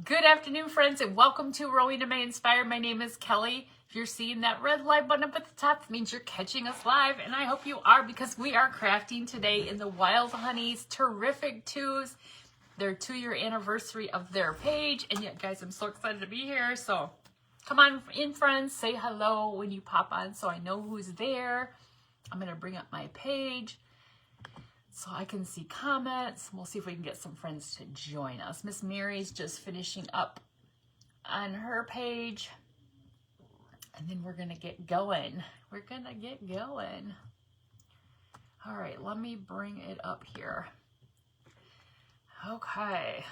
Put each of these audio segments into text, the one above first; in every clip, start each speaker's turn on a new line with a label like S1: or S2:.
S1: Good afternoon, friends, and welcome to Rowena May Inspire. My name is Kelly. If you're seeing that red live button up at the top, it means you're catching us live, and I hope you are because we are crafting today in the Wild Honey's Terrific Twos, their 2-year anniversary of their page. And yet, guys, I'm so excited to be here. So come on in, friends. Say hello when you pop on so I know who's there. I'm going to bring up my page so I can see comments. We'll see if we can get some friends to join us. Miss Mary's just finishing up on her page. And then we're going to get going. We're going to get going. All right, let me bring it up here. Okay.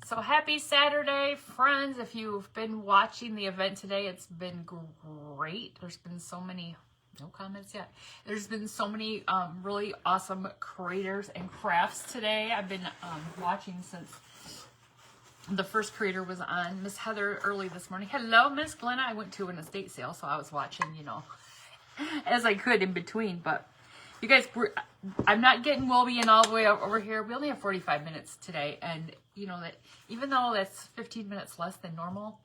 S1: So happy Saturday, friends. If you've been watching the event today, it's been great. There's been so many... No comments yet. There's been so many really awesome creators and crafts today. I've been watching since the first creator was on. Miss Heather early this morning. Hello, Miss Glenna. I went to an estate sale, so I was watching, as I could in between. But you guys, I'm not getting Wilby all the way over here. We only have 45 minutes today. And that even though that's 15 minutes less than normal,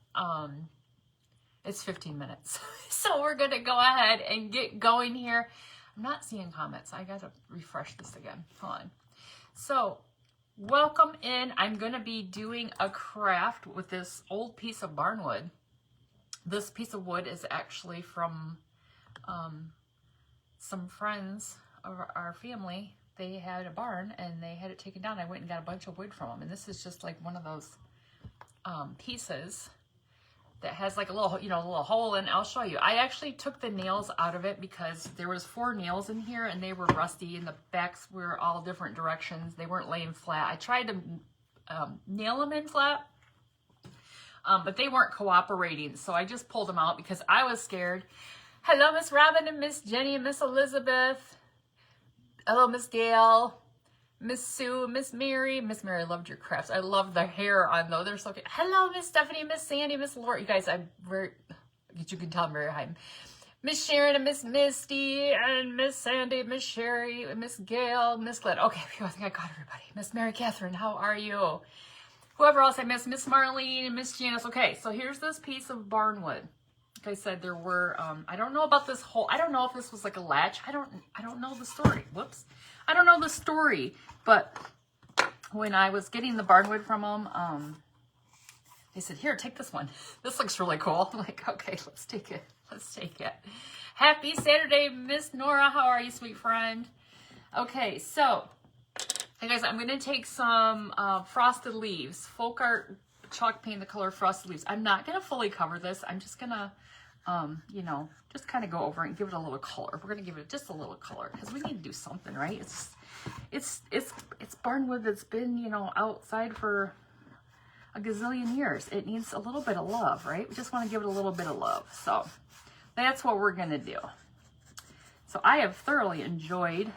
S1: it's 15 minutes. So we're going to go ahead and get going here. I'm not seeing comments. I got to refresh this again. Hold on. So welcome in. I'm going to be doing a craft with this old piece of barnwood. This piece of wood is actually from some friends of our family. They had a barn and they had it taken down. I went and got a bunch of wood from them. And this is just like one of those pieces that has like a little, little hole in. I'll show you. I actually took the nails out of it because there was 4 nails in here and they were rusty and the backs were all different directions. They weren't laying flat. I tried to nail them in flat, but they weren't cooperating. So I just pulled them out because I was scared. Hello, Miss Robin and Miss Jenny and Miss Elizabeth. Hello, Miss Gail. Miss Sue, Miss Mary. Miss Mary, I loved your crafts. I love the hair on though. They're so cute. Hello, Miss Stephanie, Miss Sandy, Miss Laura. You guys, you can tell I'm very high. Miss Sharon and Miss Misty and Miss Sandy, Miss Sherry, Miss Gail, Miss Glenn. Okay, I think I got everybody. Miss Mary Catherine, how are you? Whoever else I missed, Miss Marlene and Miss Janice. Okay, so here's this piece of barnwood. Like I said, there were, I don't know about this whole, I don't know if this was like a latch. I don't know the story. Whoops. I don't know the story, but when I was getting the barnwood from them, they said, here, take this one. This looks really cool. I'm like, okay, let's take it. Let's take it. Happy Saturday, Miss Nora. How are you, sweet friend? Okay, so, hey guys, I'm going to take some frosted leaves, folk art chalk paint the color frosted leaves. I'm not going to fully cover this. I'm just going to, just kind of go over it and give it a little color. We're going to give it just a little color because we need to do something, right? It's barnwood that's been, outside for a gazillion years. It needs a little bit of love, right? We just want to give it a little bit of love. So that's what we're going to do. So I have thoroughly enjoyed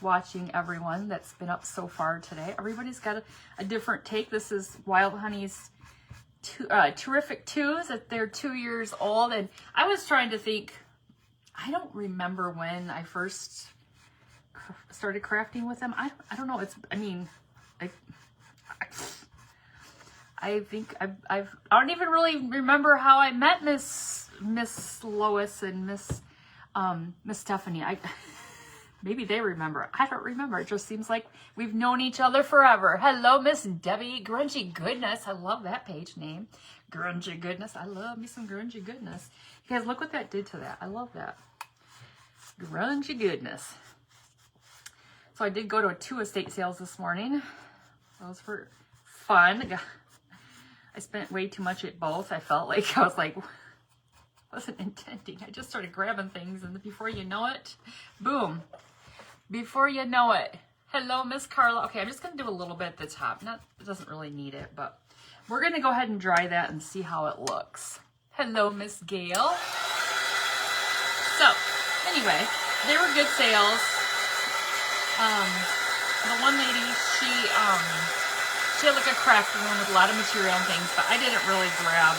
S1: watching everyone that's been up so far today. Everybody's got a different take. This is Wild Honey's Terrific Twos. That they're 2 years old, and I was trying to think. I don't remember when I first started crafting with them. I don't know. I think I don't even really remember how I met Miss Lois and Miss Stephanie. Maybe they remember. I don't remember. It just seems like we've known each other forever. Hello, Miss Debbie. Grungy Goodness. I love that page name. Grungy Goodness. I love me some Grungy Goodness. You guys, look what that did to that. I love that. Grungy Goodness. So I did go to 2 estate sales this morning. Those were fun. I spent way too much at both. I felt like I wasn't intending. I just started grabbing things, and before you know it, boom. Before you know it. Hello, Miss Carla. Okay, I'm just going to do a little bit at the top. It doesn't really need it, but we're going to go ahead and dry that and see how it looks. Hello, Miss Gail. So, anyway, they were good sales. The one lady, she had like a craft room with a lot of material and things, but I didn't really grab.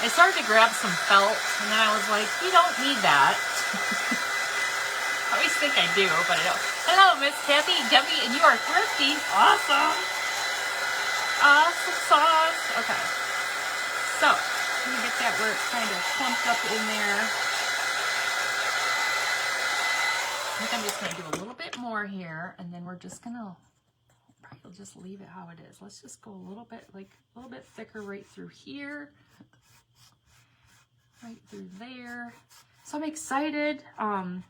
S1: I started to grab some felt, and then I was like, you don't need that. I always think I do, but I don't. Hello, Miss Kathy, Debbie, and you are thrifty. Awesome. sauce. Okay. So, I'm going to get that where it's kind of clumped up in there. I think I'm just going to do a little bit more here, and then we're just going to probably just leave it how it is. Let's just go a little bit thicker right through here, right through there. So I'm excited. One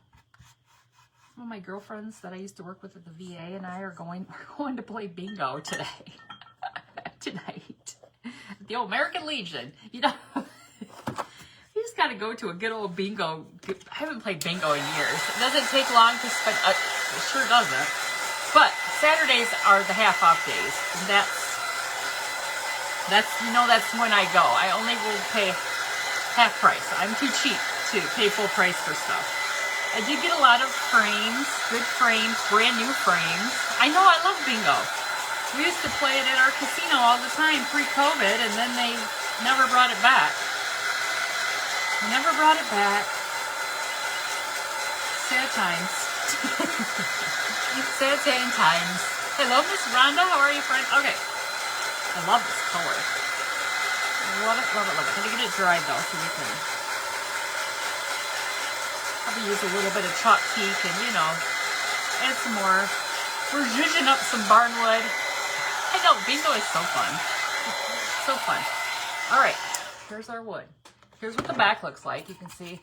S1: of my girlfriends that I used to work with at the VA and I are going to play bingo today. Tonight. The old American Legion. You know, you just got to go to a good old bingo. I haven't played bingo in years. It doesn't take long to spend. It sure doesn't. But Saturdays are the half off days. And that's when I go. I only will pay half price. I'm too cheap to pay full price for stuff. I did get a lot of frames, good frames, brand new frames. I know, I love bingo. We used to play it at our casino all the time pre-COVID, and then they never brought it back. Never brought it back. Sad times. Sad times. Hello, Miss Rhonda. How are you, friend? Okay. I love this color. Love it, love it, love it. Gotta get it dried, though, so we can probably use a little bit of chalk teak and, you know, add some more. We're zhuzhing up some barnwood. I know, bingo is so fun. So fun. All right, here's our wood. Here's what the back looks like. You can see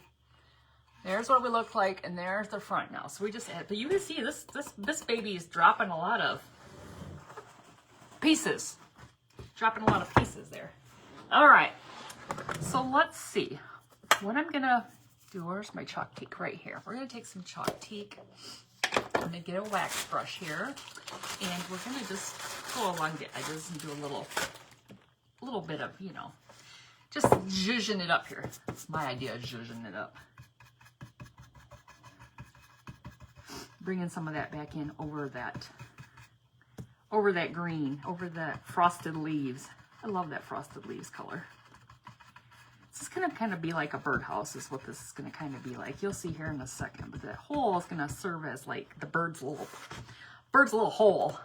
S1: there's what we look like, and there's the front now. So we just add, but you can see this baby is dropping a lot of pieces. Dropping a lot of pieces there. All right, so let's see what I'm gonna do. Where's my chalk teak? Right here. We're gonna take some chalk teak. I'm gonna get a wax brush here, and we're gonna just go along the edges and do a little bit of, you know, just zhuzhing it up here. That's my idea of zhuzhing it up. Bringing some of that back in over that green, over that frosted leaves. I love that frosted leaves color. It's gonna kind of be like a birdhouse is what this is gonna kind of be like. You'll see here in a second, but that hole is gonna serve as like the bird's little hole.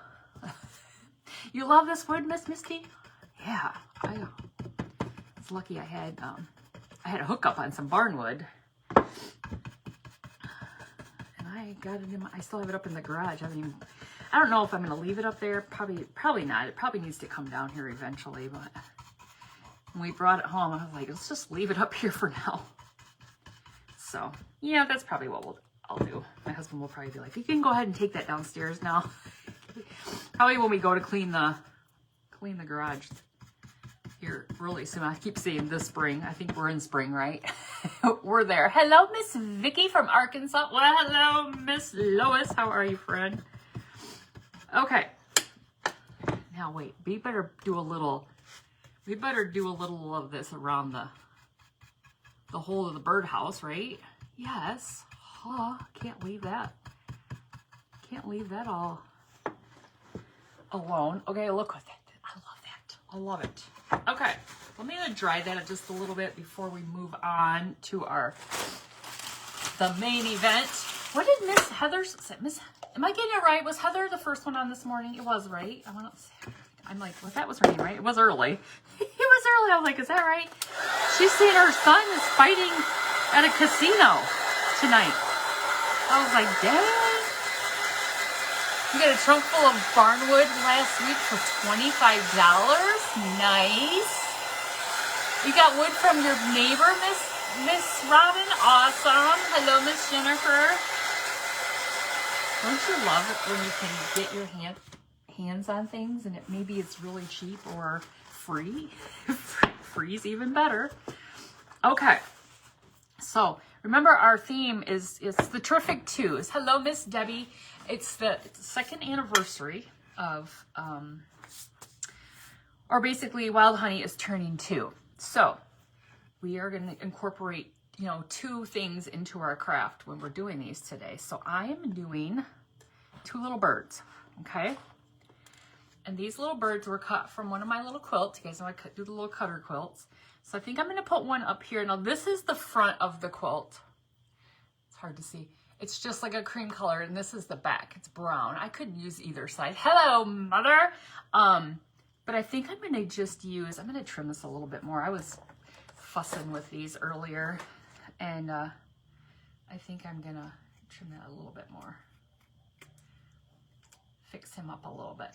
S1: You love this wood, Miss Misty? Yeah, I was lucky I had a hookup on some barnwood. And I got it in I still have it up in the garage. I don't know if I'm gonna leave it up there. Probably not. It probably needs to come down here eventually, but when we brought it home, I was like, let's just leave it up here for now. So yeah, that's probably what I'll do. My husband will probably be like, you can go ahead and take that downstairs now. Probably when we go to clean the garage here really soon. I keep saying this spring. I think we're in spring, right? We're there. Hello, Miss Vicky from Arkansas. Well, hello, Miss Lois. How are you, friend? Okay. Now wait, we better do a little of this around the whole of the birdhouse, right? Yes. Oh, can't leave that all alone. Okay, look at that. I love that. I love it. Okay, let me dry that just a little bit before we move on to the main event. What did Miss Heather say? Am I getting it right? Was Heather the first one on this morning? It was, right? I'm like, well, that was her name, right? It was early. It was early. I was like, is that right? She's saying her son is fighting at a casino tonight. I was like, dang. You got a trunk full of barnwood last week for $25. Nice. You got wood from your neighbor, Miss Robin. Awesome. Hello, Miss Jennifer. Don't you love it when you can get your hands on things and maybe it's really cheap or free? Free's even better. Okay. So remember our theme is the terrific twos. Hello, Miss Debbie. It's the second anniversary of, or basically Wild Honey is turning 2. So we are going to incorporate, you know, 2 things into our craft when we're doing these today. So I am doing 2 little birds, okay? And these little birds were cut from one of my little quilts. You guys know I do the little cutter quilts. So I think I'm going to put one up here. Now this is the front of the quilt. It's hard to see. It's just like a cream color, and this is the back. It's brown. I could use either side. Hello, Mother. But But I think I'm going to just use, I'm going to trim this a little bit more. I was fussing with these earlier, and I think I'm going to trim that a little bit more. Fix him up a little bit.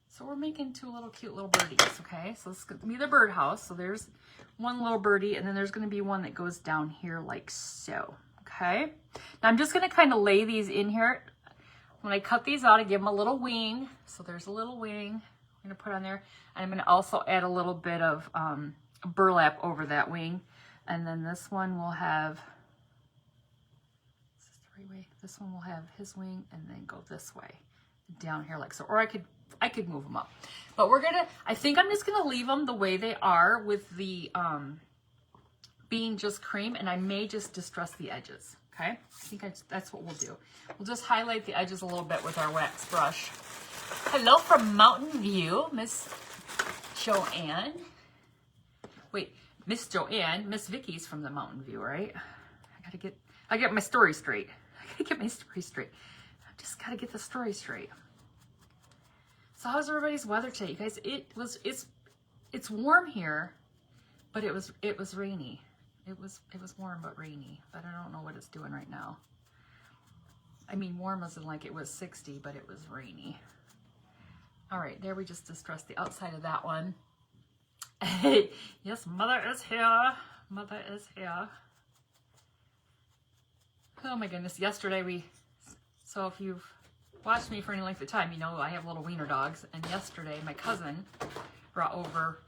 S1: So we're making two little cute little birdies, okay? So this is going to be the birdhouse. So there's one little birdie, and then there's going to be one that goes down here like so, okay? Now I'm just going to kind of lay these in here. When I cut these out, I give them a little wing. So there's a little wing I'm going to put on there. And I'm going to also add a little bit of burlap over that wing. And then this one will have, this is the right way. This one will have his wing and then go this way down here like so. Or I could move them up. But we're going to, I think I'm just going to leave them the way they are with the being just cream. And I may just distress the edges. Okay, I think that's what we'll do. We'll just highlight the edges a little bit with our wax brush. Hello from Mountain View, Miss Joanne. Wait, Miss Joanne, Miss Vicky's from the Mountain View, right? I get my story straight. I gotta get my story straight. I just gotta get the story straight. So how's everybody's weather today, you guys? It's warm here, but it was rainy. It was warm but rainy, but I don't know what it's doing right now. I mean, warm as in like it was 60, but it was rainy. All right, there we just distressed the outside of that one. Yes, mother is here. Mother is here. Oh my goodness, yesterday so if you've watched me for any length of time, you know I have little wiener dogs, and yesterday my cousin brought over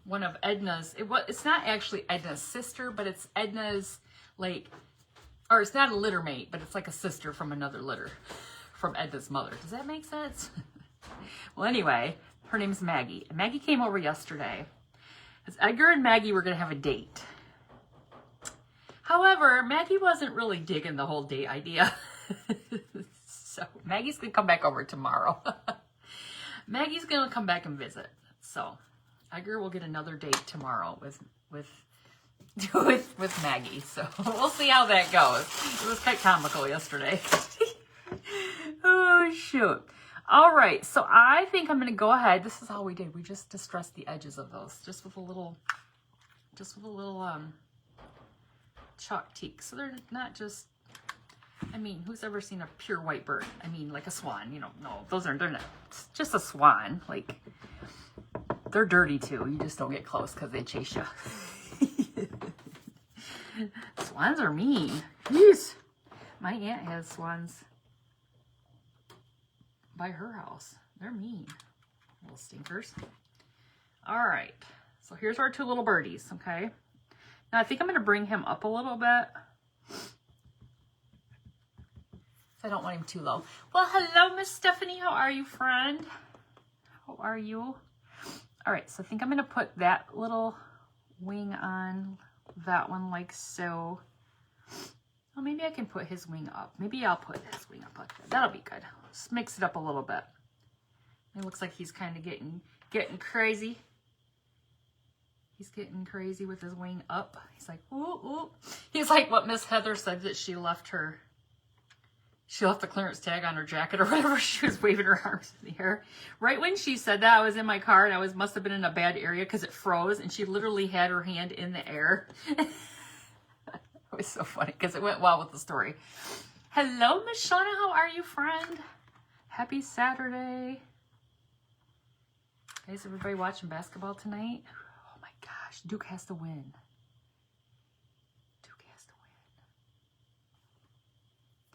S1: one of Edna's, it's not actually Edna's sister, but it's Edna's, like, or it's not a litter mate, but it's like a sister from another litter, from Edna's mother. Does that make sense? Well, anyway, her name's Maggie. And Maggie came over yesterday, because Edgar and Maggie were going to have a date. However, Maggie wasn't really digging the whole date idea. So Maggie's going to come back over tomorrow. Maggie's going to come back and visit. So Edgar will get another date tomorrow with Maggie. So we'll see how that goes. It was quite comical yesterday. Oh, shoot. All right. So I think I'm going to go ahead. This is all we did. We just distressed the edges of those just with a little chalk teak. So they're not just, I mean, who's ever seen a pure white bird? I mean, like a swan, you know, no, they're not, it's just a swan. Like, they're dirty too. You just don't get close because they chase you. Swans are mean. Jeez. My aunt has swans by her house. They're mean. Little stinkers. All right. So here's our two little birdies, okay? Now I think I'm going to bring him up a little bit. I don't want him too low. Well, hello, Miss Stephanie. How are you, friend? How are you? All right, so I think I'm going to put that little wing on that one like so. Well, maybe I can put his wing up. Maybe I'll put his wing up like that. That'll be good. Just mix it up a little bit. It looks like he's kind of getting crazy. He's getting crazy with his wing up. He's like, ooh, ooh. He's like what Miss Heather said that she left the clearance tag on her jacket or whatever. She was waving her arms in the air. Right when she said that, I was in my car and I must have been in a bad area because it froze and she literally had her hand in the air. It was so funny because it went well with the story. Hello, Miss Shauna. How are you, friend? Happy Saturday. Guys, everybody watching basketball tonight? Oh my gosh, Duke has to win. Duke has to win.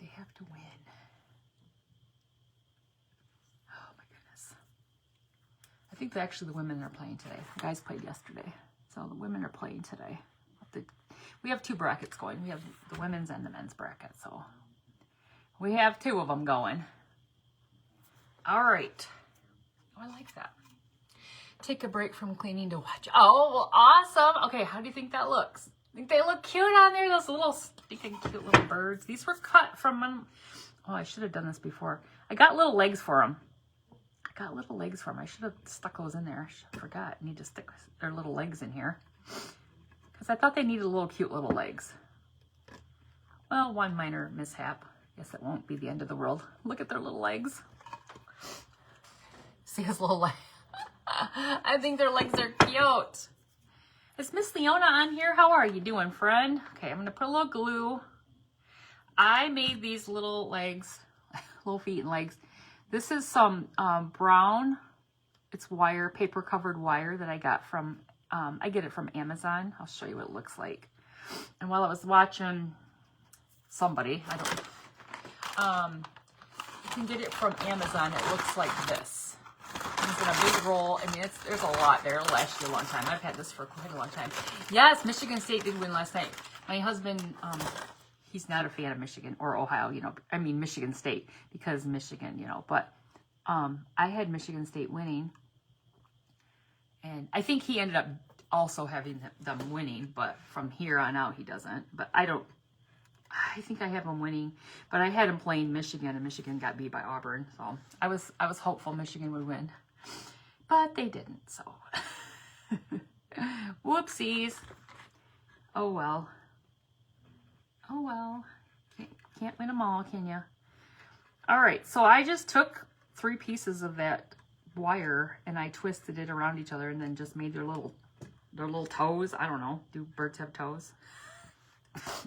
S1: They have to win. Oh my goodness. I think actually the women are playing today. The guys played yesterday. So the women are playing today. We have two brackets going. We have the women's and the men's bracket. So we have two of them going. All right. Oh, I like that. Take a break from cleaning to watch. Oh, well, awesome. Okay, how do you think that looks? I think they look cute on there, those little stinking cute little birds. These were cut from, oh, I should have done this before. I got little legs for them. I should have stuck those in there. I forgot. I need to stick their little legs in here. Because I thought they needed little cute little legs. Well, one minor mishap. Guess it won't be the end of the world. Look at their little legs. See his little leg. I think their legs are cute. Is Miss Leona on here? How are you doing, friend? Okay, I'm going to put a little glue. I made these little legs, little feet and legs. This is some brown, it's wire, paper covered wire that I got from, I get it from Amazon. I'll show you what it looks like. And while I was watching somebody, I don't, you can get it from Amazon. It looks like this. It's in a big roll. I mean, there's a lot there. It'll last you a long time. I've had this for quite a long time. Yes, Michigan State did win last night. My husband, he's not a fan of Michigan or Ohio, you know. I mean, Michigan State, because Michigan, you know. But I had Michigan State winning. And I think he ended up also having them winning. But from here on out, he doesn't. But I think I have them winning. But I had him playing Michigan, and Michigan got beat by Auburn. So I was hopeful Michigan would win. But they didn't, so. Whoopsies. Oh, well. Oh, well. Can't win them all, can you? All right, so I just took 3 pieces of that wire, and I twisted it around each other, and then just made their little toes. I don't know. Do birds have toes?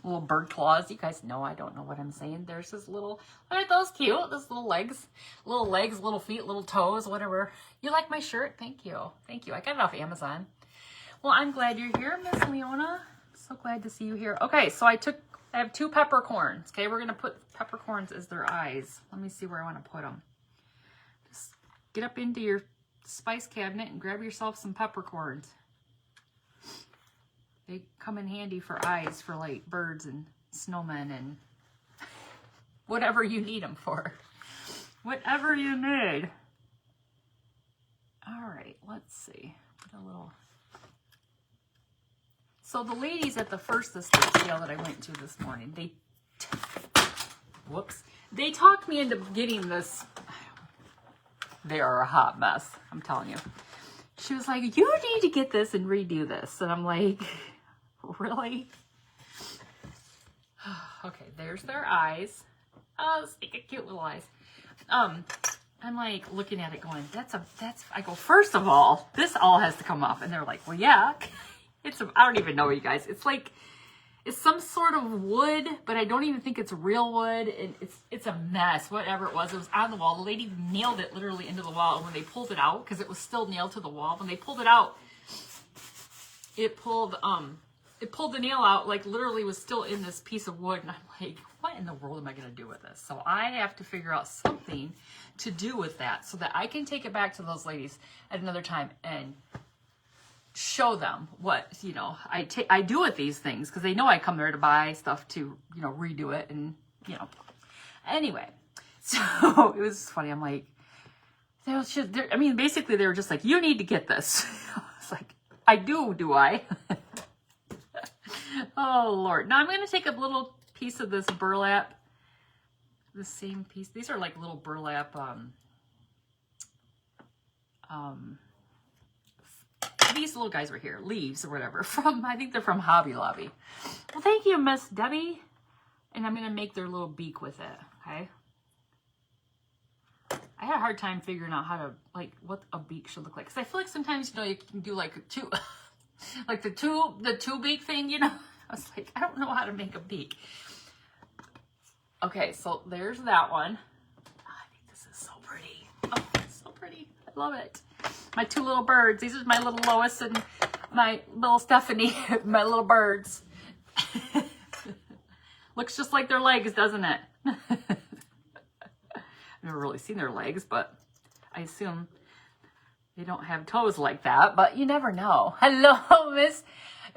S1: Little bird claws. You guys know I don't know what I'm saying. There's this little, aren't those cute? Those little legs, little feet, little toes, whatever. You like my shirt? Thank you. Thank you. I got it off Amazon. Well, I'm glad you're here, Miss Leona. So glad to see you here. Okay, so I have 2 peppercorns. Okay, we're going to put peppercorns as their eyes. Let me see where I want to put them. Just get up into your spice cabinet and grab yourself some peppercorns. They come in handy for eyes for like birds and snowmen and whatever you need them for. Whatever you need. All right, let's see. Put a little. So the ladies at the first estate sale that I went to this morning, they talked me into getting this. They are a hot mess, I'm telling you. She was like, you need to get this and redo this. And I'm like, really? Okay, there's their eyes. Oh, they got cute little eyes. I'm like looking at it going, I go, first of all, this all has to come off. And they're like, well, yeah. I don't even know, you guys. It's some sort of wood, but I don't even think it's real wood. And it's a mess, whatever it was on the wall. The lady nailed it literally into the wall. And when they pulled it out, because it was still nailed to the wall, when they pulled it out, it pulled the nail out, like literally was still in this piece of wood. And I'm like, what in the world am I going to do with this? So I have to figure out something to do with that so that I can take it back to those ladies at another time and show them what, you know, I do with these things, because they know I come there to buy stuff to, you know, redo it. And, you know, anyway, so it was funny. I'm like, basically they were just like, you need to get this. I was like, I do I? Oh, Lord. Now I'm going to take a little piece of this burlap, the same piece. These are like little burlap, these little guys right here, leaves or whatever, I think they're from Hobby Lobby. Well, thank you, Miss Debbie. And I'm going to make their little beak with it, okay? I had a hard time figuring out how to, like, what a beak should look like. Because I feel like sometimes, you know, you can do like the two beak thing, you know? I was like, I don't know how to make a beak. Okay, so there's that one. Oh, I think this is so pretty. Oh, it's so pretty. I love it. My 2 little birds. These are my little Lois and my little Stephanie, my little birds. Looks just like their legs, doesn't it? I've never really seen their legs, but I assume they don't have toes like that, but you never know. Hello,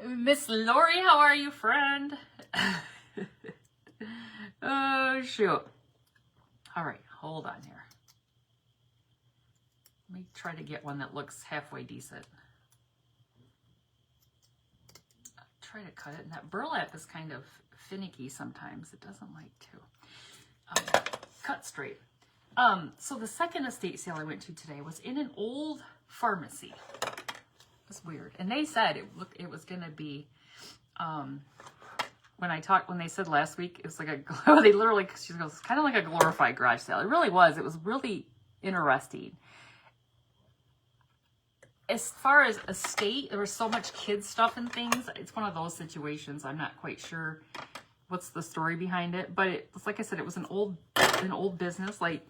S1: Miss Lori. How are you, friend? Oh, shoot. All right, hold on here. Let me try to get one that looks halfway decent. I'll try to cut it. And that burlap is kind of finicky sometimes. It doesn't like to cut straight. So the second estate sale I went to today was in an old pharmacy. It was weird. And they said it was going to be, when they said last week, it was like they literally, she goes, kind of like a glorified garage sale. It really was. It was really interesting. as far as estate, there was so much kids stuff and things. It's one of those situations. I'm not quite sure what's the story behind it, but it's like I said, it was an old business. Like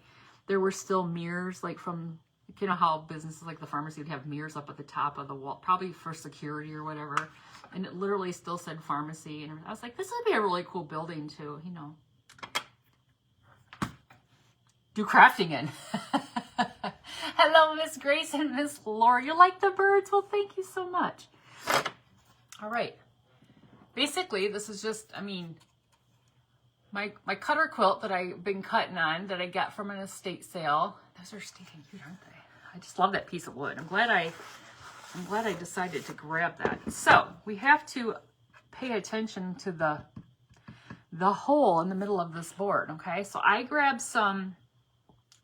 S1: there were still mirrors, like from, you know how businesses like the pharmacy would have mirrors up at the top of the wall, probably for security or whatever. And it literally still said pharmacy. And I was like, this would be a really cool building to, you know, do crafting in. Hello, Miss Grace and Miss Laura. You like the birds? Well, thank you so much. All right. Basically, this is just, I mean, my cutter quilt that I've been cutting on that I got from an estate sale. Those are stinking cute, aren't they? I just love that piece of wood. I'm glad I decided to grab that. So we have to pay attention to the hole in the middle of this board. Okay, so I grabbed some.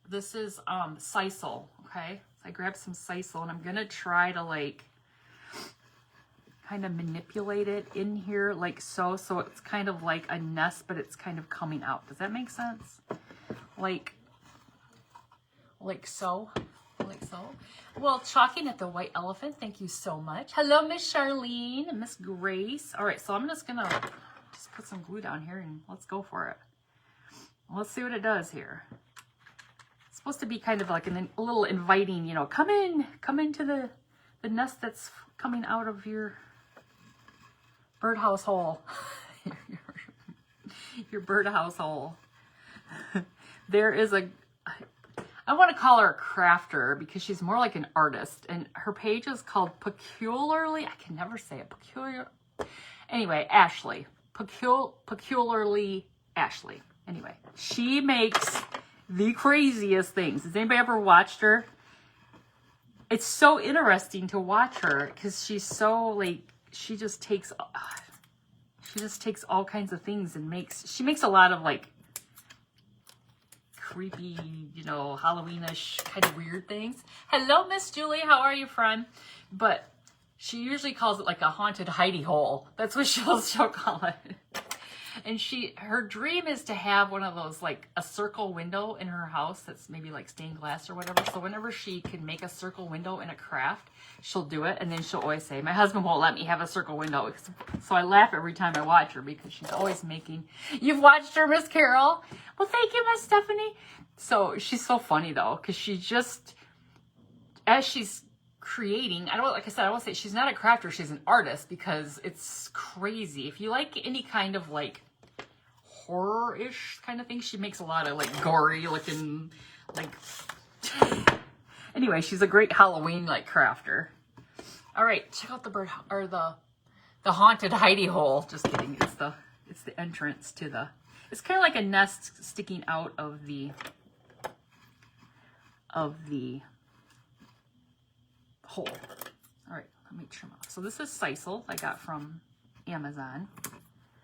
S1: This is sisal. Okay, so I grabbed some sisal, and I'm gonna try to like kind of manipulate it in here like so. So it's kind of like a nest, but it's kind of coming out. Does that make sense? Like so. Like so. Well, Chalking at the White Elephant, thank you so much. Hello, Miss Charlene and Miss Grace. All right, so I'm just gonna put some glue down here and let's go for it. Let's see what it does here. It's supposed to be kind of like a little inviting, you know, come into the nest that's coming out of your birdhouse hole. your birdhouse hole. There is I want to call her a crafter because she's more like an artist, and her page is called Peculiarly, I can never say it, anyway, Ashley. Peculiarly Ashley. Anyway, she makes the craziest things. Has anybody ever watched her? It's so interesting to watch her because she's so like, she just takes all kinds of things and she makes a lot of like creepy, you know, Halloweenish kind of weird things. Hello, Miss Julie. How are you, friend? But she usually calls it like a haunted hidey hole. That's what she'll call it. And her dream is to have one of those, like a circle window in her house that's maybe like stained glass or whatever. So whenever she can make a circle window in a craft, she'll do it. And then she'll always say, my husband won't let me have a circle window. So I laugh every time I watch her because she's always making. You've watched her, Miss Carol? Well, thank you, Miss Stephanie. So she's so funny though, because she just, as she's creating, like I said, I won't say she's not a crafter, she's an artist because it's crazy. If you like any kind of like horror-ish kind of thing, she makes a lot of like gory looking, like, anyway, she's a great Halloween like crafter. All right, check out the bird, or the haunted hidey hole. Just kidding, it's the entrance to it's kind of like a nest sticking out of the hole. All right, let me trim off. So this is sisal I got from Amazon.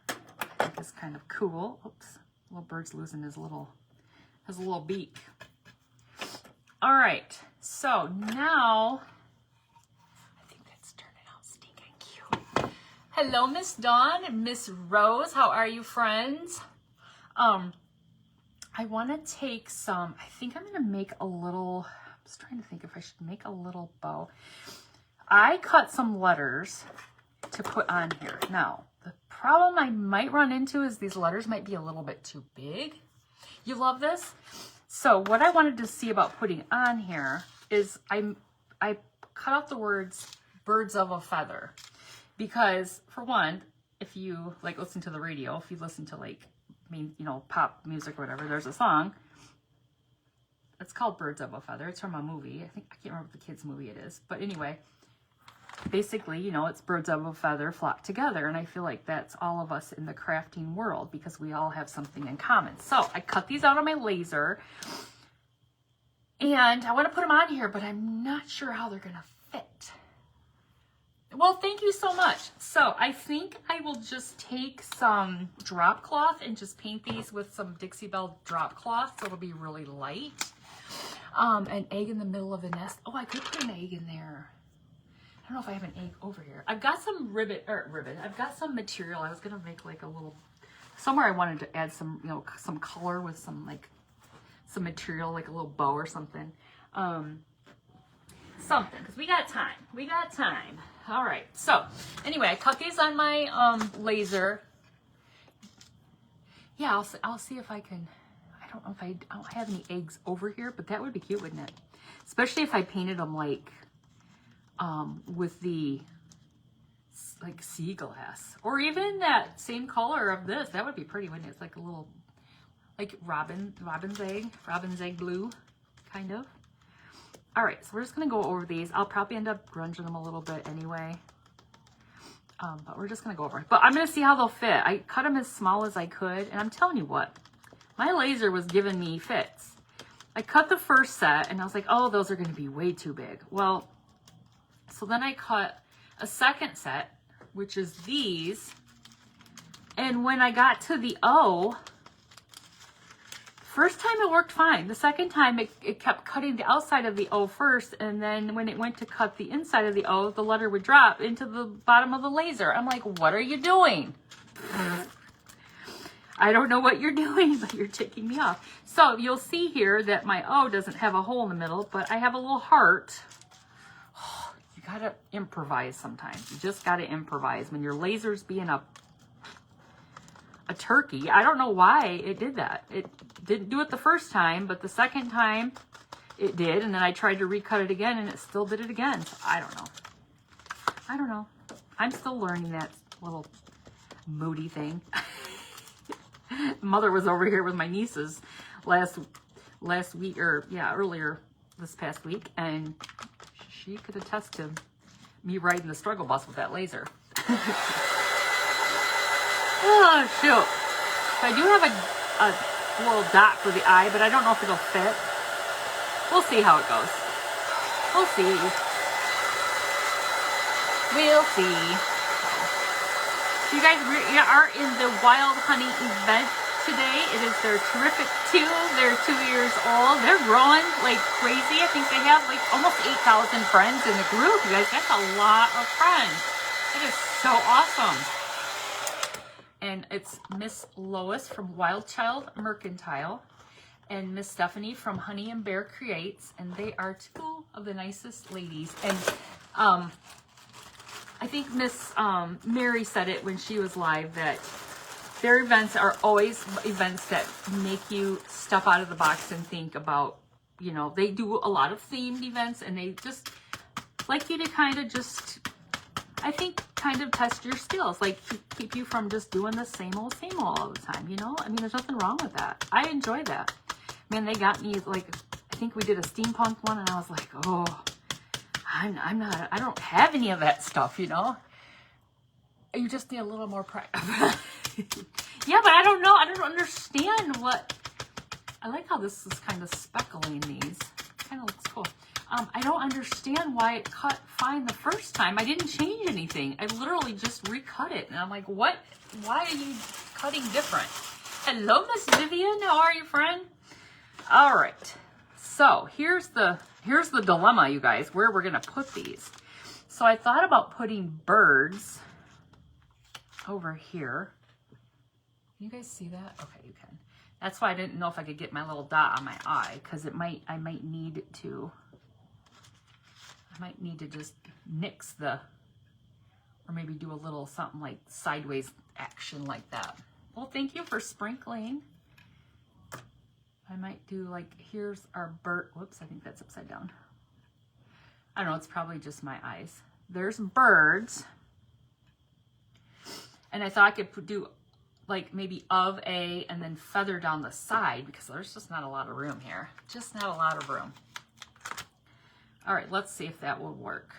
S1: I think it's kind of cool. Oops, little bird's losing his little beak. All right, so now I think that's turning out stinking cute. Hello, Miss Dawn and Miss Rose. How are you, friends? I want to take some, I think I'm going to make a little, I'm just trying to think if I should make a little bow. I cut some letters to put on here. Now, the problem I might run into is these letters might be a little bit too big. You love this? So what I wanted to see about putting on here is I cut out the words birds of a feather, because for one, if you like listen to the radio, if you listen to like, you know, pop music or whatever, there's a song. It's called Birds of a Feather. It's from a movie. I can't remember what the kids' movie it is. But anyway, basically, you know, it's birds of a feather flock together. And I feel like that's all of us in the crafting world because we all have something in common. So I cut these out on my laser. And I want to put them on here, but I'm not sure how they're going to fit. Well, thank you so much. So I think I will just take some drop cloth and just paint these with some Dixie Belle drop cloth, so it'll be really light. An egg in the middle of the nest. Oh, I could put an egg in there. I don't know if I have an egg over here. I've got some ribbon. I've got some material. I was gonna make like a little, somewhere I wanted to add some, you know, some color with some like, some material, like a little bow or something. So something, because we got time. We got time. All right. So, anyway, I cut these on my laser. Yeah, I'll see if I can. I don't know if I don't have any eggs over here, but that would be cute, wouldn't it? Especially if I painted them like with the like sea glass, or even that same color of this. That would be pretty, wouldn't it? It's like a little like robin's egg blue, kind of. All right, so we're just gonna go over these. I'll probably end up grunging them a little bit anyway. But we're just gonna go over it. But I'm gonna see how they'll fit. I cut them as small as I could, and I'm telling you what, my laser was giving me fits. I cut the first set, and I was like, oh, those are gonna be way too big. Well, so then I cut a second set, which is these, and when I got to the O, first time it worked fine. The second time it kept cutting the outside of the O first, and then when it went to cut the inside of the O, the letter would drop into the bottom of the laser. I'm like, what are you doing? I don't know what you're doing, but you're ticking me off. So you'll see here that my O doesn't have a hole in the middle, but I have a little heart. You gotta improvise sometimes. You just gotta improvise when your laser's being a turkey. I don't know why it did that. It didn't do it the first time, but the second time it did, and then I tried to recut it again and it still did it again. So I don't know. I'm still learning that little moody thing. Mother was over here with my nieces last week, or yeah, earlier this past week, and she could attest to me riding the struggle bus with that laser. Oh, shoot. So I do have a little dot for the eye, but I don't know if it'll fit. We'll see how it goes. We'll see. We'll see. You guys, we are in the Wild Honey event today. It is their terrific 2. They're 2 years old. They're growing like crazy. I think they have like almost 8,000 friends in the group. You guys, that's a lot of friends. That is so awesome. And it's Miss Lois from Wild Child Mercantile and Miss Stephanie from Honey and Bear Creates, and they are 2 of the nicest ladies. And I think Miss Mary said it when she was live, that their events are always events that make you step out of the box and think about, you know, they do a lot of themed events, and they just like you to kind of just, I think, kind of test your skills, like keep you from just doing the same old all the time, you know? I mean, there's nothing wrong with that. I enjoy that. Man, they got me, like, I think we did a steampunk one, and I was like, oh, I don't have any of that stuff, you know? You just need a little more practice. Yeah, but I don't know. I don't understand what, I like how this is kind of speckling these. Kind of looks cool. I don't understand why it cut fine the first time. I didn't change anything. I literally just recut it. And I'm like, what? Why are you cutting different? Hello, Miss Vivian. How are you, friend? All right. So here's the dilemma, you guys, where we're going to put these. So I thought about putting birds over here. Can you guys see that? Okay, you can. That's why I didn't know if I could get my little dot on my eye, because I might need to just nix or maybe do a little something like sideways action like that. Well, thank you for sprinkling. I might do like, here's our bird. Whoops, I think that's upside down. I don't know, it's probably just my eyes. There's birds. And I thought I could do like maybe of a, and then feather down the side, because there's just not a lot of room here. Just not a lot of room. All right, let's see if that will work.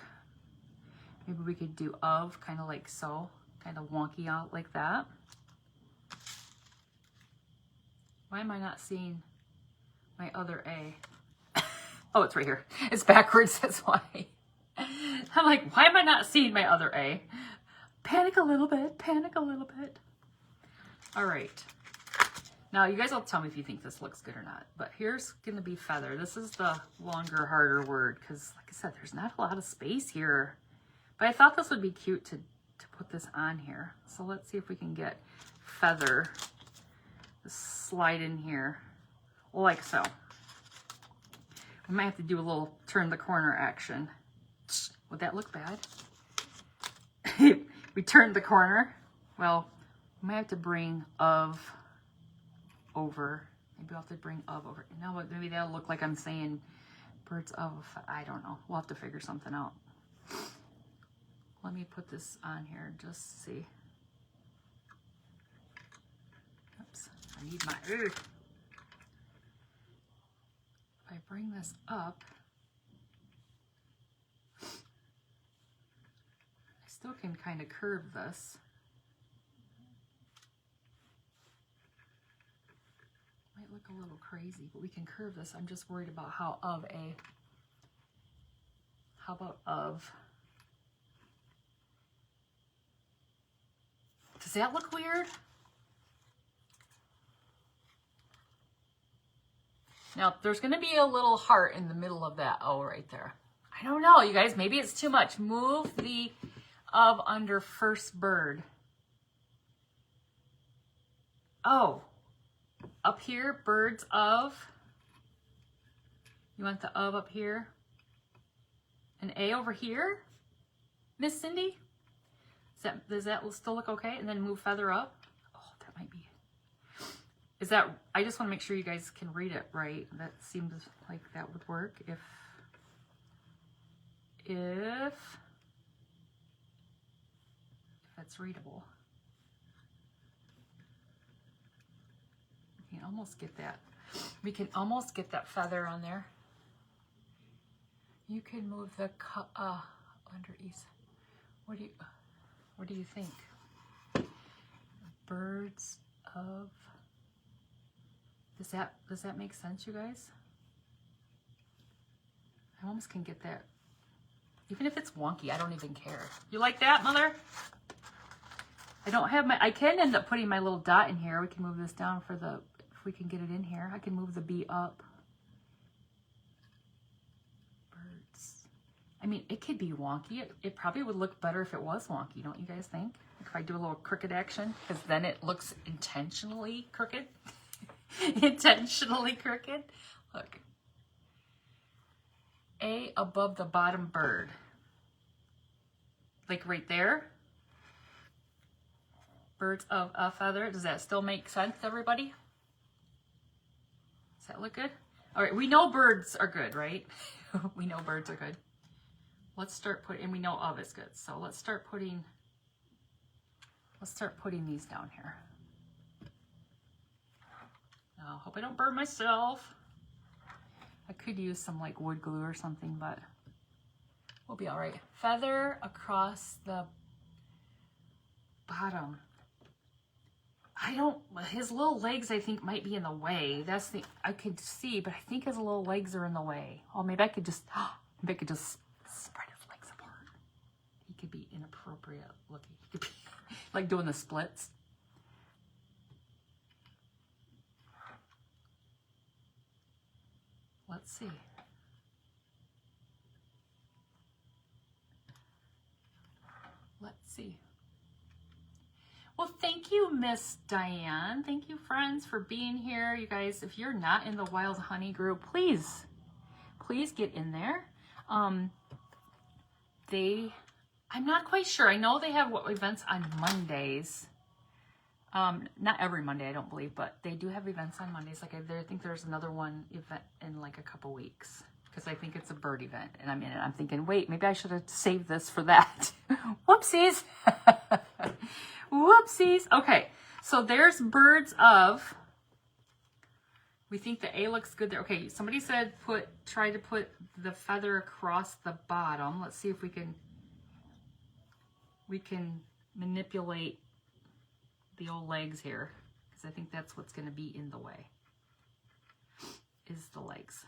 S1: Maybe we could do of, kind of like so, kind of wonky out like that. Why am I not seeing my other A? Oh, it's right here. It's backwards, that's why. I'm like, why am I not seeing my other A? Panic a little bit, panic a little bit. All right. Now, you guys will tell me if you think this looks good or not. But here's going to be feather. This is the longer, harder word, because, like I said, there's not a lot of space here. But I thought this would be cute to put this on here. So let's see if we can get feather to slide in here, like so. We might have to do a little turn the corner action. Would that look bad? We turned the corner. Well, I might have to bring of over. Maybe I'll have to bring of over. You know what? Maybe that'll look like I'm saying birds of. I don't know. We'll have to figure something out. Let me put this on here just to see. Oops. I need my. If I bring this up, I still can kind of curve this. Might look a little crazy, but we can curve this. I'm just worried about how about of? Does that look weird? Now, there's going to be a little heart in the middle of that O right there. I don't know, you guys. Maybe it's too much. Move the of under first bird. Oh, up here, birds of. You want the of up here? An A over here? Miss Cindy? Does that still look okay? And then move feather up. Oh, that might be. Is that, I just want to make sure you guys can read it right. That seems like that would work if that's readable. We can almost get that. We can almost get that feather on there. You can move the under east. What do you think? Birds of. Does that make sense, you guys? I almost can get that. Even if it's wonky, I don't even care. You like that, Mother? I don't have my, I can end up putting my little dot in here. We can move this down for the, if we can get it in here. I can move the B up. Birds. I mean, it could be wonky. It probably would look better if it was wonky, don't you guys think? Like if I do a little crooked action, because then it looks intentionally crooked. Intentionally crooked. Look. A above the bottom bird. Like right there. Birds of a feather. Does that still make sense, everybody? Does that look good? All right, we know birds are good, right? We know birds are good. Let's start putting, and we know of is good. So let's start putting these down here. I hope I don't burn myself. I could use some like wood glue or something, but we'll be all right. Feather across the bottom. His little legs I think might be in the way. That's the, I could see, but I think his little legs are in the way. Oh, maybe I could just spread his legs apart. He could be inappropriate looking. He could be like doing the splits. Let's see. Let's see. Well, thank you, Miss Diane. Thank you, friends, for being here. You guys, if you're not in the Wild Honey group, please get in there. I'm not quite sure. I know they have events on Mondays. Not every Monday, I don't believe, but they do have events on Mondays. Like I think there's another one event in like a couple weeks because I think it's a bird event, and I'm in it. I'm thinking, wait, maybe I should have saved this for that. Whoopsies. Whoopsies. Okay, so there's birds of. We think the A looks good there. Okay, somebody said try to put the feather across the bottom. Let's see if we can manipulate the old legs here, because I think that's what's going to be in the way, is the legs.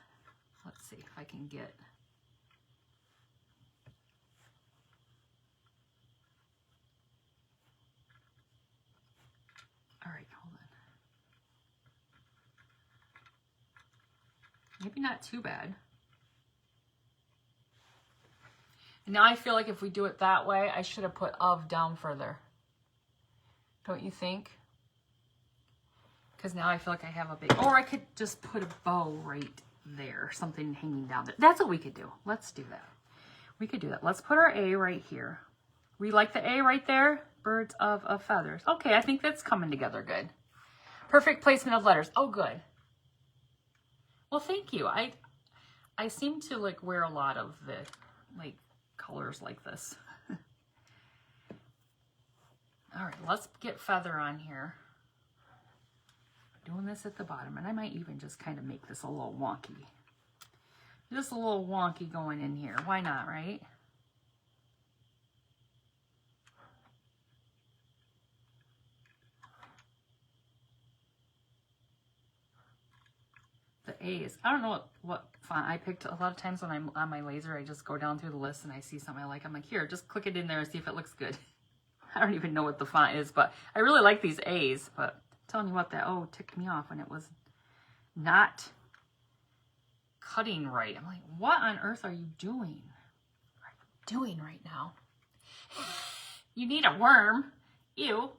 S1: Let's see if I can get. All right, hold on. Maybe not too bad. And now I feel like if we do it that way, I should have put of down further. Don't you think? Because now I feel like I have a big, or I could just put a bow right there, something hanging down there. That's what we could do. Let's do that. We could do that. Let's put our A right here. We like the A right there. Birds of a feathers. Okay, I think that's coming together good. Perfect placement of letters. Oh, good. Well, thank you. I seem to like wear a lot of the like colors like this. All right, let's get feather on here. Doing this at the bottom, and I might even just kind of make this a little wonky. Just a little wonky going in here. Why not, right? The A's. I don't know what font I picked. A lot of times when I'm on my laser, I just go down through the list and I see something I like. I'm like, here, just click it in there and see if it looks good. I don't even know what the font is, but I really like these A's. But I'm telling you what, that O ticked me off when it was not cutting right. I'm like, what on earth are you doing? What are you doing right now? You need a worm. Ew.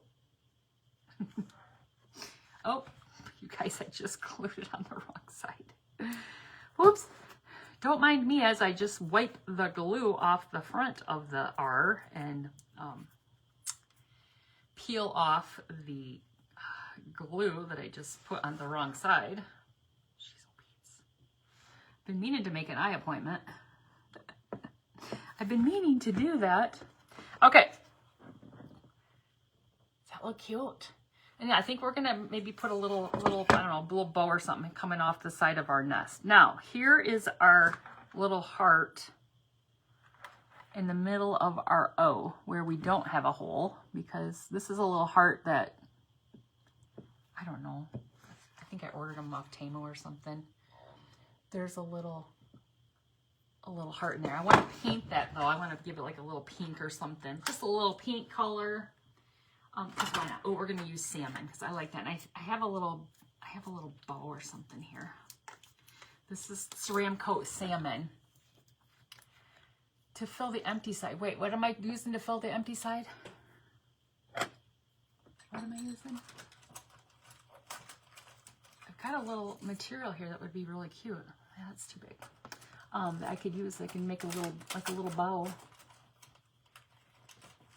S1: Oh, you guys, I just glued it on the wrong side. Whoops. Don't mind me as I just wipe the glue off the front of the R and peel off the glue that I just put on the wrong side. Been meaning to make an eye appointment. I've been meaning to do that. Okay. Does that look cute? And yeah, I think we're gonna maybe put a little, I don't know, a little bow or something coming off the side of our nest. Now, here is our little heart in the middle of our O, where we don't have a hole, because this is a little heart that, I don't know, I think I ordered them off Temu or something. There's a little heart in there. I want to paint that though. I want to give it like a little pink or something. Just a little pink color. Why not? Oh, we're gonna use salmon because I like that. And I have a little bow or something here. This is Ceram Coat Salmon. To fill the empty side. Wait, what am I using to fill the empty side? What am I using? I've got a little material here that would be really cute. Yeah, that's too big. I could use. I can make a little bow.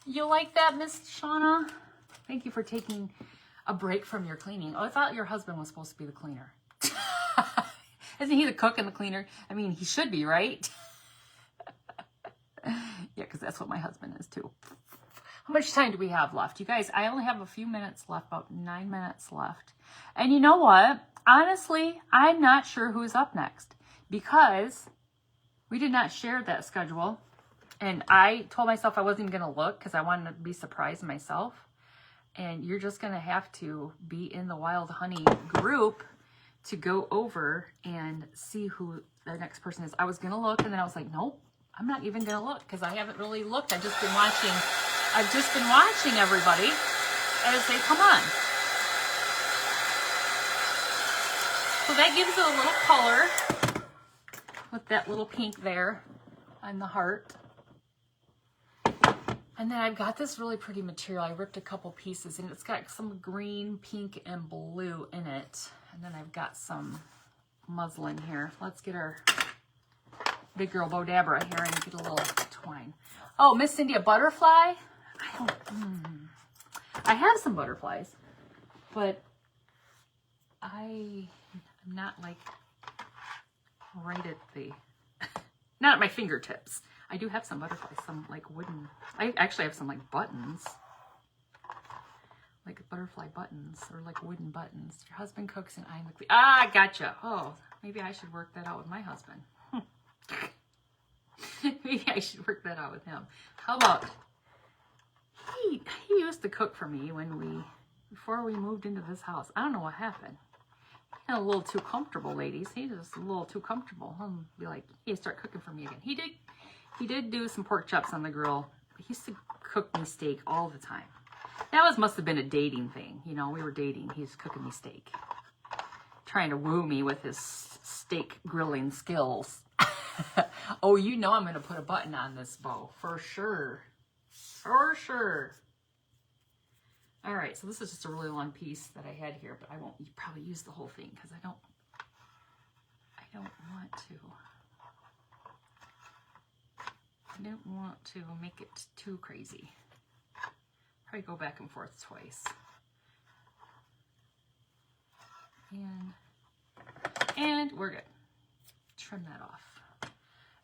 S1: You like that, Miss Shauna? Thank you for taking a break from your cleaning. Oh, I thought your husband was supposed to be the cleaner. Isn't he the cook and the cleaner? I mean, he should be, right? Yeah, because that's what my husband is too. How much time do we have left? You guys, I only have a few minutes left, about 9 minutes left. And you know what? Honestly, I'm not sure who's up next because we did not share that schedule. And I told myself I wasn't even going to look because I wanted to be surprised myself. And you're just going to have to be in the Wild Honey group to go over and see who the next person is. I was going to look and then I was like, nope, I'm not even going to look because I haven't really looked. I've just been watching everybody as they come on. So that gives it a little color with that little pink there on the heart. And then I've got this really pretty material. I ripped a couple pieces and it's got some green, pink, and blue in it. And then I've got some muslin here. Let's get our big girl Bodabra here and get a little twine. Oh, Miss Cindy, a butterfly? I have some butterflies, but I'm not like right at the, not at my fingertips. I do have some butterflies, some like wooden, I actually have some like buttons, like butterfly buttons or like wooden buttons. Your husband cooks and I'm the queen. Ah, gotcha. Oh, maybe I should work that out with my husband. Maybe I should work that out with him. How about, he used to cook for me before we moved into this house. I don't know what happened. He got a little too comfortable, ladies. He's just a little too comfortable. He'll be like, hey, start cooking for me again. He did do some pork chops on the grill. He used to cook me steak all the time. That must have been a dating thing. You know, we were dating. He was cooking me steak. Trying to woo me with his steak grilling skills. Oh, you know I'm going to put a button on this bow. For sure. For sure. All right, so this is just a really long piece that I had here, but I won't probably use the whole thing because I don't want to. I didn't want to make it too crazy. Probably go back and forth twice. And we're good. Trim that off.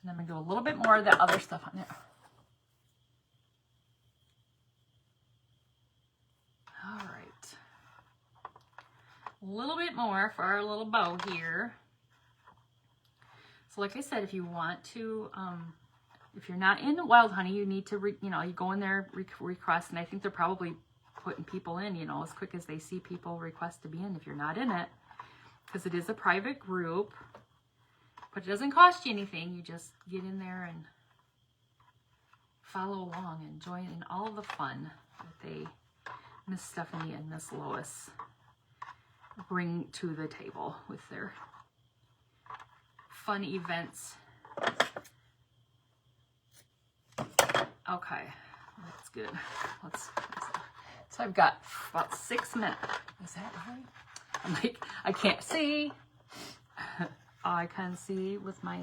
S1: And I'm going to do a little bit more of that other stuff on there. All right. A little bit more for our little bow here. So like I said, if you want to, if you're not in Wild Honey, you need to, you go in there, request, and I think they're probably putting people in, as quick as they see people request to be in if you're not in it, because it is a private group, but it doesn't cost you anything. You just get in there and follow along and join in all the fun that they, Miss Stephanie and Miss Lois, bring to the table with their fun events. Okay, that's good. So I've got about 6 minutes. Is that right? I'm like, I can't see. I can see with my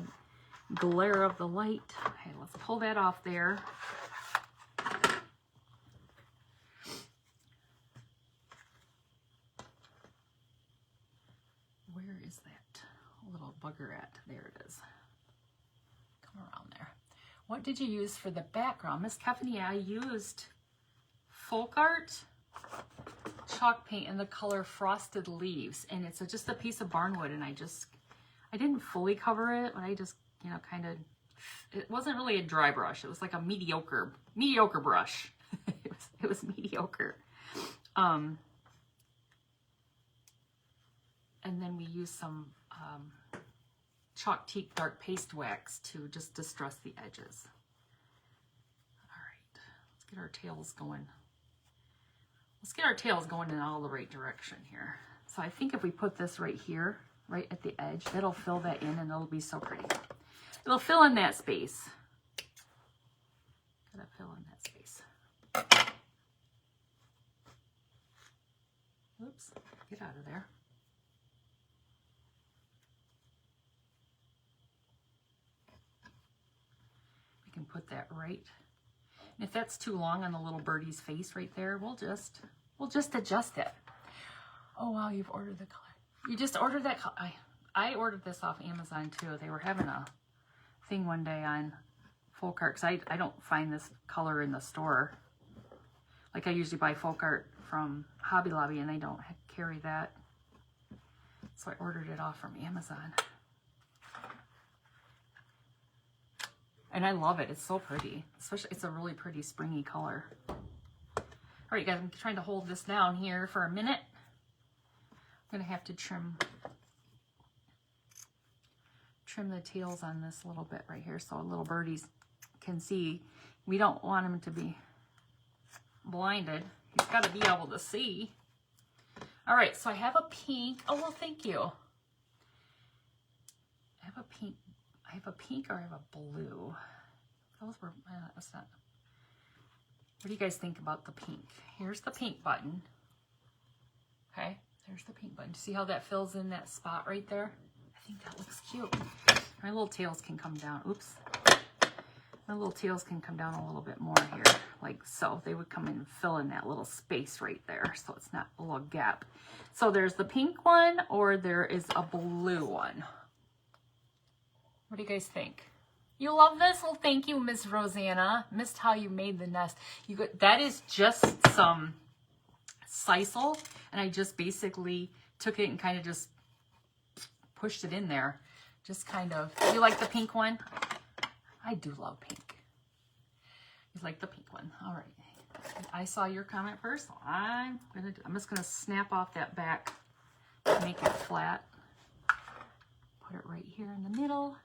S1: glare of the light. Okay, let's pull that off there. Where is that little bugger at? There it is. Come around there. What did you use for the background? Miss Stephanie, I used Folk Art chalk paint in the color Frosted Leaves, and it's just a piece of barnwood, and I didn't fully cover it, but I just, kind of, it wasn't really a dry brush. It was like a mediocre brush. it was mediocre. And then we used some Chalk Teak Dark Paste Wax to just distress the edges. All right, let's get our tails going. Let's get our tails going in all the right direction here. So I think if we put this right here, right at the edge, it'll fill that in and it'll be so pretty. It'll fill in that space. Gotta fill in that space. Oops, get out of there. We can put that right. And if that's too long on the little birdie's face right there, we'll just adjust it. Oh wow, you've ordered the color. You just ordered that color. I ordered this off Amazon too. They were having a thing one day on Folk Art, because I don't find this color in the store. Like I usually buy Folk Art from Hobby Lobby and they don't carry that. So I ordered it off from Amazon. And I love it. It's so pretty. Especially, it's a really pretty springy color. All right, guys, I'm trying to hold this down here for a minute. I'm going to have to trim the tails on this a little bit right here so little birdies can see. We don't want them to be blinded. You've got to be able to see. All right, so I have a pink. Oh, well, thank you. I have a pink or I have a blue. Those were, that's not. What do you guys think about the pink? Here's the pink button. Okay, there's the pink button. See how that fills in that spot right there? I think that looks cute. My little tails can come down. Oops. My little tails can come down a little bit more here, like so. They would come in and fill in that little space right there, so it's not a little gap. So there's the pink one, or there is a blue one. What do you guys think? You love this? Well, thank you, Miss Rosanna. Missed how you made the nest. That is just some sisal, and I just basically took it and kind of just pushed it in there. Just kind of. You like the pink one? I do love pink. You like the pink one? All right. I saw your comment first. So I'm just gonna snap off that back to make it flat. Put it right here in the middle.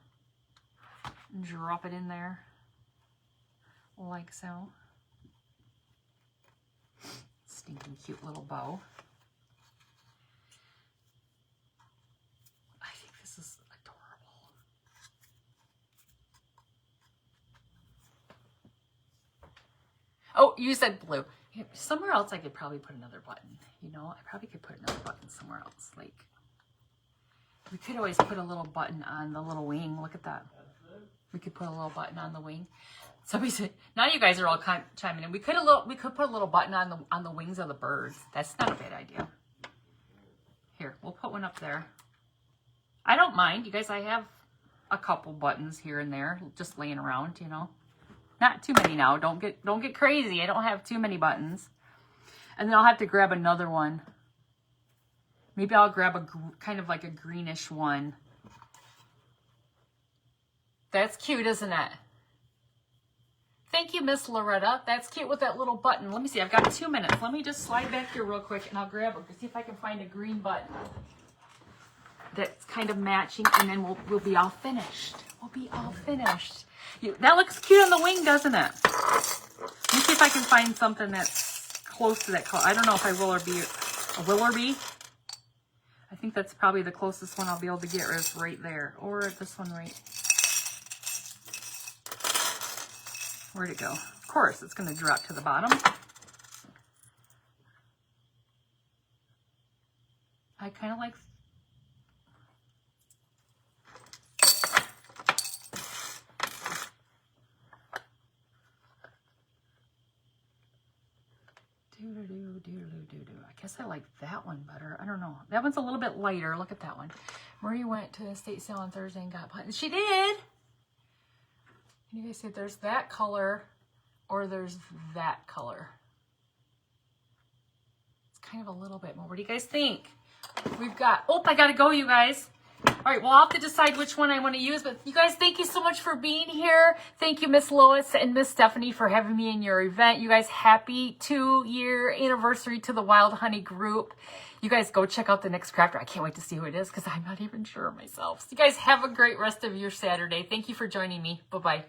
S1: And drop it in there like so. Stinking cute little bow. I think this is adorable. Oh, you said blue. Somewhere else I could probably put another button. I probably could put another button somewhere else. Like, we could always put a little button on the little wing. Look at that. We could put a little button on the wing. Somebody said, now you guys are all chiming in. We could put a little button on the wings of the birds. That's not a bad idea. Here, we'll put one up there. I don't mind, you guys. I have a couple buttons here and there, just laying around, you know. Not too many now. Don't get crazy. I don't have too many buttons. And then I'll have to grab another one. Maybe I'll grab a kind of like a greenish one. That's cute, isn't it? Thank you, Miss Loretta. That's cute with that little button. Let me see. I've got 2 minutes. Let me just slide back here real quick, and I'll grab it. See if I can find a green button that's kind of matching, and then we'll be all finished. We'll be all finished. That looks cute on the wing, doesn't it? Let me see if I can find something that's close to that color. I don't know if a Willoughby. I think that's probably the closest one I'll be able to get is right there, or this one right. Where'd it go? Of course, it's going to drop to the bottom. I kind of like... I guess I like that one better. I don't know. That one's a little bit lighter. Look at that one. Marie went to the estate sale on Thursday and got buttons. She did! You guys said there's that color or there's that color. It's kind of a little bit more. What do you guys think? We've got, oh, I gotta go, you guys. All right, well, I'll have to decide which one I want to use, but you guys, thank you so much for being here. Thank you, Miss Lois and Miss Stephanie, for having me in your event. You guys, happy 2-year anniversary to the Wild Honey Group. You guys go check out the next crafter. I can't wait to see who it is because I'm not even sure myself. So you guys have a great rest of your Saturday. Thank you for joining me. Bye-bye.